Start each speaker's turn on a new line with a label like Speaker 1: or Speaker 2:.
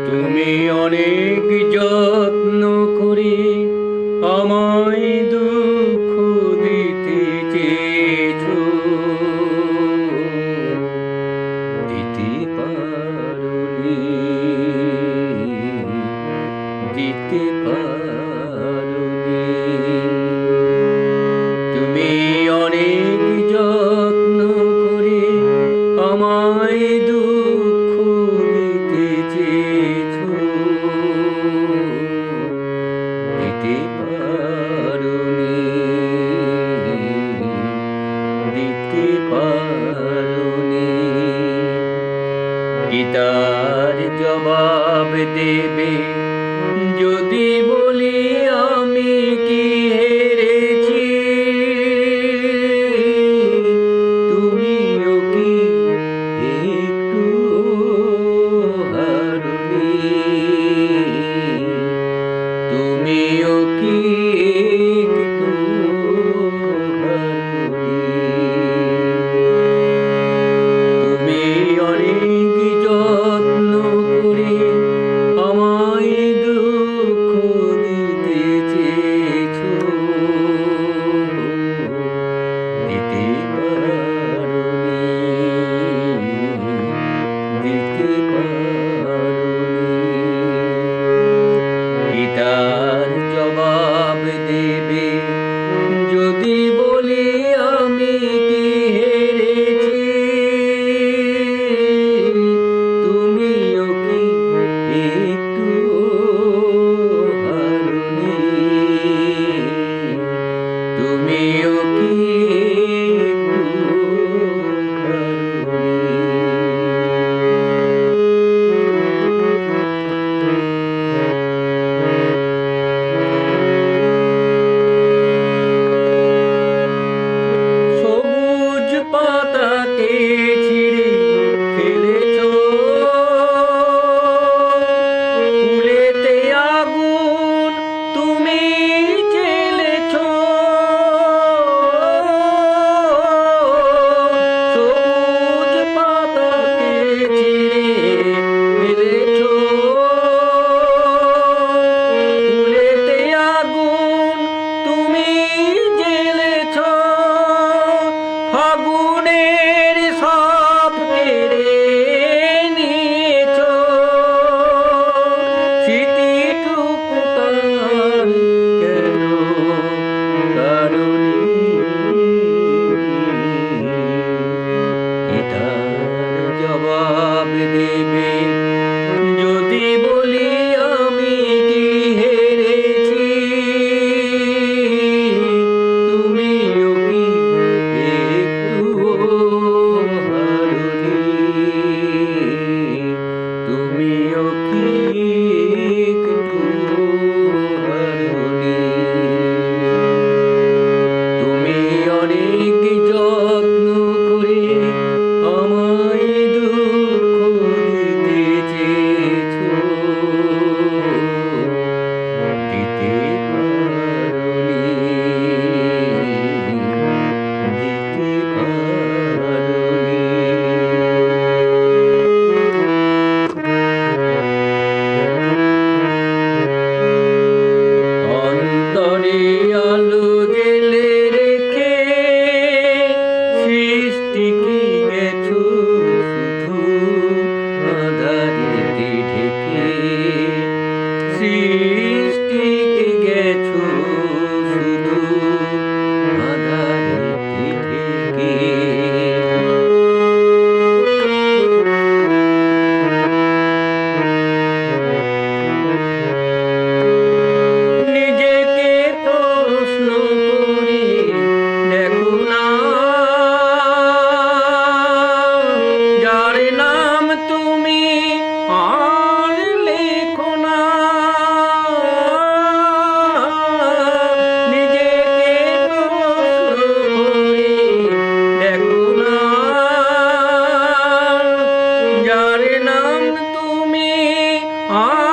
Speaker 1: তুমি অনেক যত্ন করে আমায় দুঃখ দিতে চেয়েছো, দিতে পারোনি, দিতে পারোনি। তুমি অনেক যত্ন করে আমায় দুঃখ দিতে চেয়েছো, দিতে পারোনি, দিতে পারোনি। কি তার জবাব দেবে যদি বলি আমি কি হেরেছি? তুমিও কি একটু হারোনি? তুমিও কি একটু হারোনি? তুমি অনেক যত্ন করে আমায় দুঃখ দিতে চেয়েছো, দিতে পারোনি, দিতে পারোনি। কি তার জবাব দেবে যদি বলি আমি কি হেরেছি? তুমিও কি একটু হারোনি? তুমিও কি একটু হারোনি? সবুজ পাতাকে ছিঁড়ে ফেলেছো, ফুলেতে আগুন তুমি জ্বেলেছো। সবুজ পাতাকে ছিঁড়ে ফেলেছো, ফুলেতে আগুন তুমি জ্বেলেছো। ফাগুনের সব কেড়ে নিয়েছো, স্মৃতিটুকু তার কেন কারণে? এটার জবাব দেবে যদি বলি আমি কি হেরেছি? তুমিও কি একটু হারোনি? তুমিও কি একটু হারোনি? তুমি অনেক যত্ন করে আমায় দুঃখ দিতে চেয়েছো, দিতে পারোনি, দিতে পারোনি। অন্তরে আলো জেলে রেখে সৃষ্টিকে গেছো শুধু আঁধারেতে ঢেকে, সৃষ্টিকে গেছো শুধু আঁধারেতে ঢেকে। নিজেকে প্রশ্ন করে দেখো না, যার নাম তুমি আর লেখো না। নিজেকে প্রশ্ন করে দেখো না, যার নাম তুমি আর